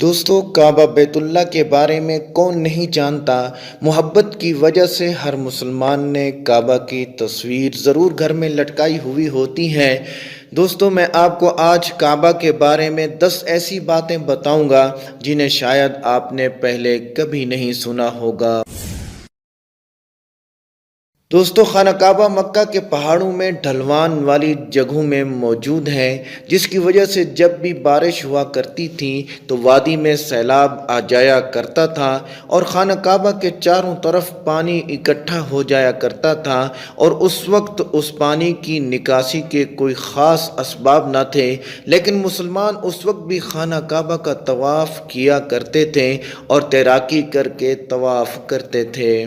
دوستو کعبہ بیت اللہ کے بارے میں کون نہیں جانتا۔ محبت کی وجہ سے ہر مسلمان نے کعبہ کی تصویر ضرور گھر میں لٹکائی ہوئی ہوتی ہے۔ دوستو میں آپ کو آج کعبہ کے بارے میں 10 ایسی باتیں بتاؤں گا جنہیں شاید آپ نے پہلے کبھی نہیں سنا ہوگا۔ دوستو خانہ کعبہ مکہ کے پہاڑوں میں ڈھلوان والی جگہوں میں موجود ہے، جس کی وجہ سے جب بھی بارش ہوا کرتی تھی تو وادی میں سیلاب آ جایا کرتا تھا اور خانہ کعبہ کے چاروں طرف پانی اکٹھا ہو جایا کرتا تھا، اور اس وقت اس پانی کی نکاسی کے کوئی خاص اسباب نہ تھے، لیکن مسلمان اس وقت بھی خانہ کعبہ کا طواف کیا کرتے تھے اور تیراکی کر کے طواف کرتے تھے۔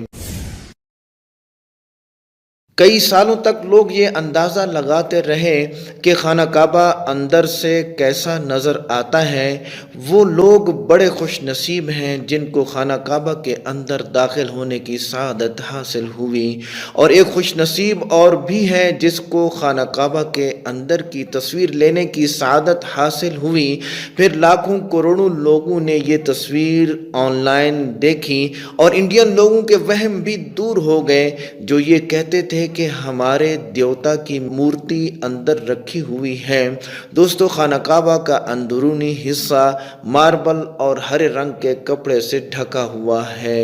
کئی سالوں تک لوگ یہ اندازہ لگاتے رہے کہ خانہ کعبہ اندر سے کیسا نظر آتا ہے۔ وہ لوگ بڑے خوش نصیب ہیں جن کو خانہ کعبہ کے اندر داخل ہونے کی سعادت حاصل ہوئی، اور ایک خوش نصیب اور بھی ہے جس کو خانہ کعبہ کے اندر کی تصویر لینے کی سعادت حاصل ہوئی۔ پھر لاکھوں کروڑوں لوگوں نے یہ تصویر آن لائن دیکھی اور انڈین لوگوں کے وہم بھی دور ہو گئے جو یہ کہتے تھے کہ ہمارے دیوتا کی مورتی اندر رکھی ہوئی ہے۔ دوستو خانہ کعبہ کا اندرونی حصہ ماربل اور ہرے رنگ کے کپڑے سے ڈھکا ہوا ہے۔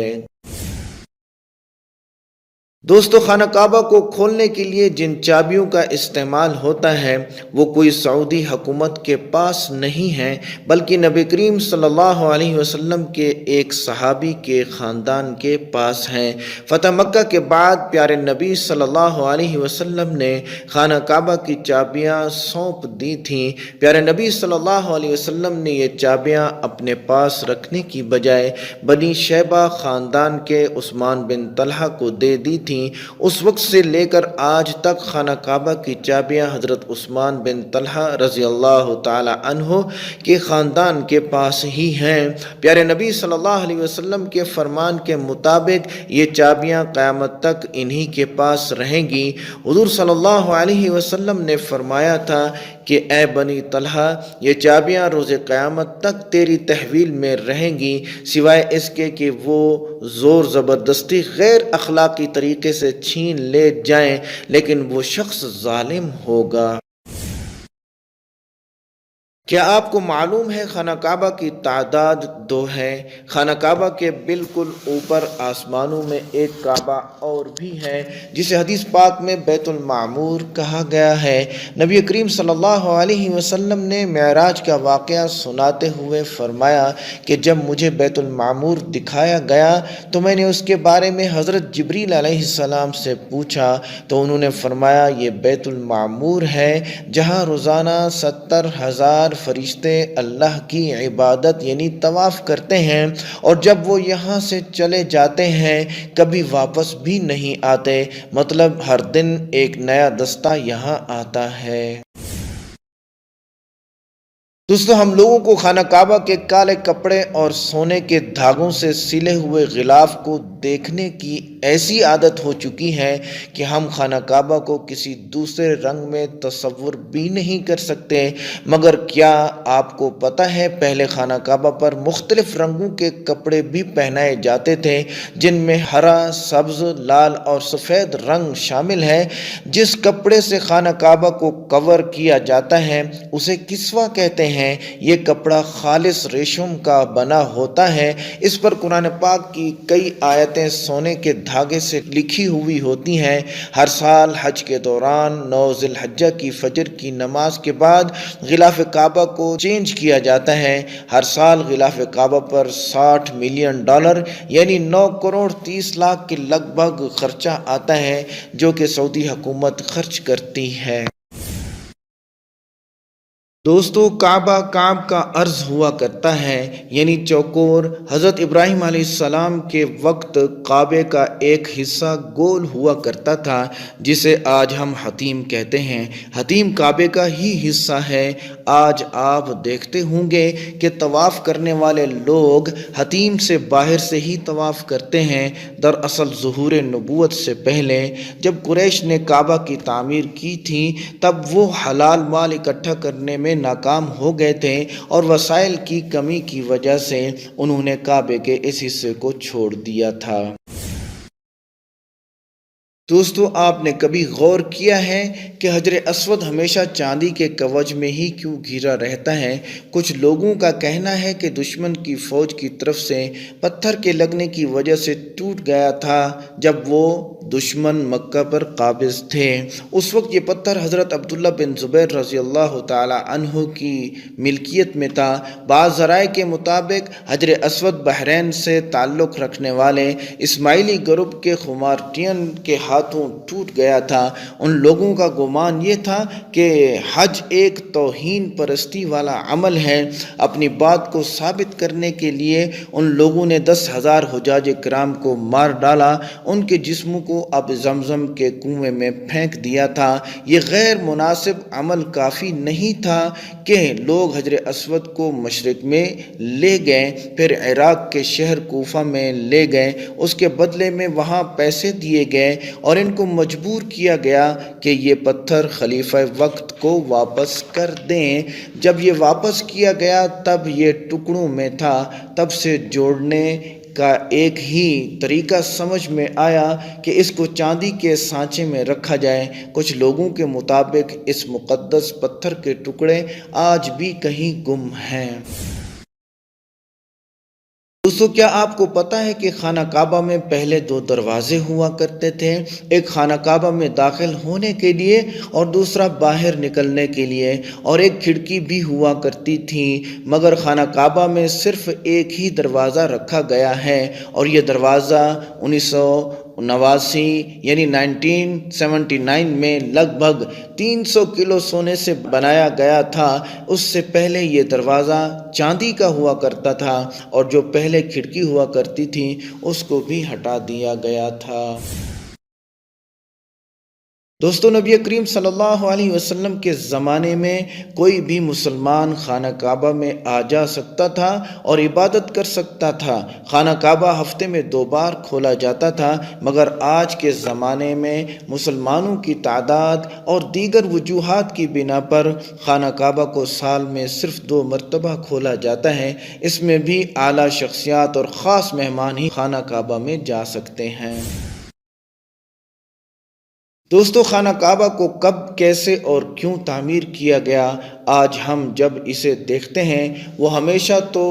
دوستو خانہ کعبہ کو کھولنے کے لیے جن چابیوں کا استعمال ہوتا ہے وہ کوئی سعودی حکومت کے پاس نہیں ہیں، بلکہ نبی کریم صلی اللہ علیہ وسلم کے ایک صحابی کے خاندان کے پاس ہیں۔ فتح مکہ کے بعد پیارے نبی صلی اللہ علیہ وسلم نے خانہ کعبہ کی چابیاں سونپ دی تھیں۔ پیارے نبی صلی اللہ علیہ وسلم نے یہ چابیاں اپنے پاس رکھنے کی بجائے بنی شیبہ خاندان کے عثمان بن طلحہ کو دے دی تھیں۔ اس وقت سے لے کر آج تک خانہ کعبہ کی چابیاں حضرت عثمان بن طلحہ رضی اللہ تعالی عنہ کے خاندان کے پاس ہی ہیں۔ پیارے نبی صلی اللہ علیہ وسلم کے فرمان کے مطابق یہ چابیاں قیامت تک انہی کے پاس رہیں گی۔ حضور صلی اللہ علیہ وسلم نے فرمایا تھا کہ اے بنی طلحہ، یہ چابیاں روز قیامت تک تیری تحویل میں رہیں گی، سوائے اس کے کہ وہ زور زبردستی غیر اخلاقی طریقے سے چھین لے جائیں، لیکن وہ شخص ظالم ہوگا۔ کیا آپ کو معلوم ہے خانہ کعبہ کی تعداد 2 ہے؟ خانہ کعبہ کے بالکل اوپر آسمانوں میں ایک کعبہ اور بھی ہے جسے حدیث پاک میں بیت المعمور کہا گیا ہے۔ نبی کریم صلی اللہ علیہ وسلم نے معراج کا واقعہ سناتے ہوئے فرمایا کہ جب مجھے بیت المعمور دکھایا گیا تو میں نے اس کے بارے میں حضرت جبریل علیہ السلام سے پوچھا تو انہوں نے فرمایا یہ بیت المعمور ہے جہاں روزانہ 70,000 فرشتے اللہ کی عبادت یعنی طواف کرتے ہیں، اور جب وہ یہاں سے چلے جاتے ہیں کبھی واپس بھی نہیں آتے، مطلب ہر دن ایک نیا دستہ یہاں آتا ہے۔ دوستو ہم لوگوں کو خانہ کعبہ کے کالے کپڑے اور سونے کے دھاگوں سے سلے ہوئے غلاف کو دیکھنے کی ایسی عادت ہو چکی ہے کہ ہم خانہ کعبہ کو کسی دوسرے رنگ میں تصور بھی نہیں کر سکتے۔ مگر کیا آپ کو پتہ ہے پہلے خانہ کعبہ پر مختلف رنگوں کے کپڑے بھی پہنائے جاتے تھے، جن میں ہرا، سبز، لال اور سفید رنگ شامل ہے۔ جس کپڑے سے خانہ کعبہ کو کور کیا جاتا ہے اسے کسوہ کہتے ہیں۔ یہ کپڑا خالص ریشم کا بنا ہوتا ہے۔ اس پر قرآن پاک کی کئی آیتیں سونے کے دھاگے سے لکھی ہوئی ہوتی ہیں۔ ہر سال حج کے دوران 9 ذی الحجہ کی فجر کی نماز کے بعد غلاف کعبہ کو چینج کیا جاتا ہے۔ ہر سال غلاف کعبہ پر $60 ملین یعنی 9 کروڑ 30 لاکھ کے لگ بھگ خرچہ آتا ہے جو کہ سعودی حکومت خرچ کرتی ہے۔ دوستو کعبہ کعب کا عرض ہوا کرتا ہے یعنی چوکور۔ حضرت ابراہیم علیہ السلام کے وقت کعبے کا ایک حصہ گول ہوا کرتا تھا جسے آج ہم حتیم کہتے ہیں۔ حتیم کعبے کا ہی حصہ ہے۔ آج آپ دیکھتے ہوں گے کہ طواف کرنے والے لوگ حتیم سے باہر سے ہی طواف کرتے ہیں۔ دراصل ظہور نبوت سے پہلے جب قریش نے کعبہ کی تعمیر کی تھی تب وہ حلال مال اکٹھا کرنے میں ناکام ہو گئے تھے اور وسائل کی کمی کی وجہ سے انہوں نے کعبے کے اس حصے کو چھوڑ دیا تھا۔ دوستو، آپ نے کبھی غور کیا ہے کہ حجر اسود ہمیشہ چاندی کے کوچ میں ہی کیوں گھرا رہتا ہے؟ کچھ لوگوں کا کہنا ہے کہ دشمن کی فوج کی طرف سے پتھر کے لگنے کی وجہ سے ٹوٹ گیا تھا جب وہ دشمن مکہ پر قابض تھے۔ اس وقت یہ پتھر حضرت عبداللہ بن زبیر رضی اللہ تعالی عنہ کی ملکیت میں تھا۔ بعض ذرائع کے مطابق حجر اسود بحرین سے تعلق رکھنے والے اسماعیلی گروپ کے خمارٹین کے ہاتھوں ٹوٹ گیا تھا۔ ان لوگوں کا گمان یہ تھا کہ حج ایک توہین پرستی والا عمل ہے۔ اپنی بات کو ثابت کرنے کے لیے ان لوگوں نے 10,000 حجاج کرام کو مار ڈالا، ان کے جسموں کو اب زمزم کے کنویں میں پھینک دیا تھا۔ یہ غیر مناسب عمل کافی نہیں تھا کہ لوگ حجر اسود کو مشرق میں لے گئے، پھر عراق کے شہر کوفہ میں لے گئے، اس کے بدلے میں وہاں پیسے دیے گئے اور ان کو مجبور کیا گیا کہ یہ پتھر خلیفہ وقت کو واپس کر دیں۔ جب یہ واپس کیا گیا تب یہ ٹکڑوں میں تھا۔ تب سے جوڑنے کا ایک ہی طریقہ سمجھ میں آیا کہ اس کو چاندی کے سانچے میں رکھا جائے۔ کچھ لوگوں کے مطابق اس مقدس پتھر کے ٹکڑے آج بھی کہیں گم ہیں۔ دوستو، کیا آپ کو پتہ ہے کہ خانہ کعبہ میں پہلے 2 دروازے ہوا کرتے تھے؟ ایک خانہ کعبہ میں داخل ہونے کے لیے اور دوسرا باہر نکلنے کے لیے، اور ایک کھڑکی بھی ہوا کرتی تھی، مگر خانہ کعبہ میں صرف ایک ہی دروازہ رکھا گیا ہے، اور یہ دروازہ 1979 یعنی 1979 میں لگ بھگ 300 کلو سونے سے بنایا گیا تھا۔ اس سے پہلے یہ دروازہ چاندی کا ہوا کرتا تھا اور جو پہلے کھڑکی ہوا کرتی تھی اس کو بھی ہٹا دیا گیا تھا۔ دوستو، نبی کریم صلی اللہ علیہ وسلم کے زمانے میں کوئی بھی مسلمان خانہ کعبہ میں آ جا سکتا تھا اور عبادت کر سکتا تھا۔ خانہ کعبہ ہفتے میں 2 بار کھولا جاتا تھا، مگر آج کے زمانے میں مسلمانوں کی تعداد اور دیگر وجوہات کی بنا پر خانہ کعبہ کو سال میں صرف 2 مرتبہ کھولا جاتا ہے۔ اس میں بھی اعلیٰ شخصیات اور خاص مہمان ہی خانہ کعبہ میں جا سکتے ہیں۔ دوستو، خانہ کعبہ کو کب، کیسے اور کیوں تعمیر کیا گیا؟ آج ہم جب اسے دیکھتے ہیں وہ ہمیشہ تو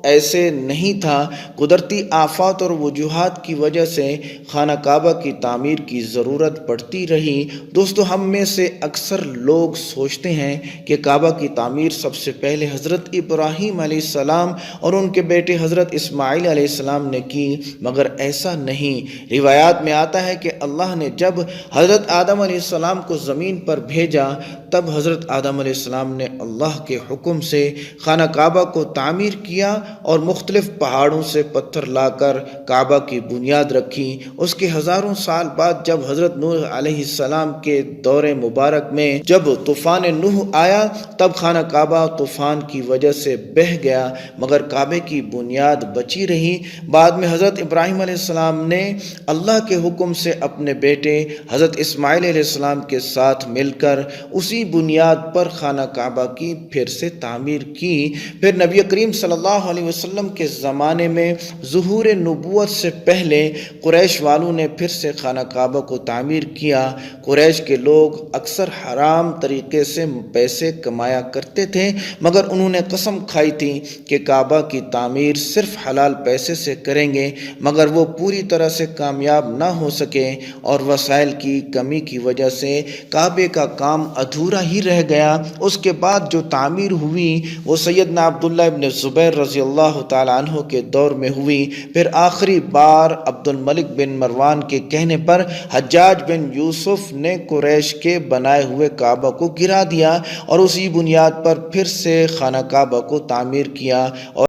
ایسے نہیں تھا۔ قدرتی آفات اور وجوہات کی وجہ سے خانہ کعبہ کی تعمیر کی ضرورت پڑتی رہی۔ دوستو، ہم میں سے اکثر لوگ سوچتے ہیں کہ کعبہ کی تعمیر سب سے پہلے حضرت ابراہیم علیہ السلام اور ان کے بیٹے حضرت اسماعیل علیہ السلام نے کی، مگر ایسا نہیں۔ روایات میں آتا ہے کہ اللہ نے جب حضرت آدم علیہ السلام کو زمین پر بھیجا تب حضرت آدم علیہ السلام نے اللہ کے حکم سے خانہ کعبہ کو تعمیر کیا اور مختلف پہاڑوں سے پتھر لا کر کعبہ کی بنیاد رکھی۔ اس کے ہزاروں سال بعد جب حضرت نوح علیہ السلام کے دور مبارک میں جب طوفان نوح آیا تب خانہ کعبہ طوفان کی وجہ سے بہہ گیا، مگر کعبے کی بنیاد بچی رہی۔ بعد میں حضرت ابراہیم علیہ السلام نے اللہ کے حکم سے اپنے بیٹے حضرت اسماعیل علیہ السلام کے ساتھ مل کر اسی بنیاد پر خانہ کعبہ کی پھر سے تعمیر کی۔ پھر نبی کریم صلی اللہ علیہ وسلم کے زمانے میں ظہور نبوت سے پہلے قریش والوں نے پھر سے خانہ کعبہ کو تعمیر کیا۔ قریش کے لوگ اکثر حرام طریقے سے پیسے کمایا کرتے تھے، مگر انہوں نے قسم کھائی تھی کہ کعبہ کی تعمیر صرف حلال پیسے سے کریں گے، مگر وہ پوری طرح سے کامیاب نہ ہو سکے اور وسائل کی کمی کی وجہ سے کعبے کا کام ادھورا ہی رہ گیا۔ اس کے بعد جو تعمیر ہوئی وہ سیدنا عبداللہ ابن زبیر رضی اللہ تعالی عنہ کے دور میں ہوئی۔ پھر آخری بار عبد الملک بن مروان کے کہنے پر حجاج بن یوسف نے قریش کے بنائے ہوئے کعبہ کو گرا دیا اور اسی بنیاد پر پھر سے خانہ کعبہ کو تعمیر کیا اور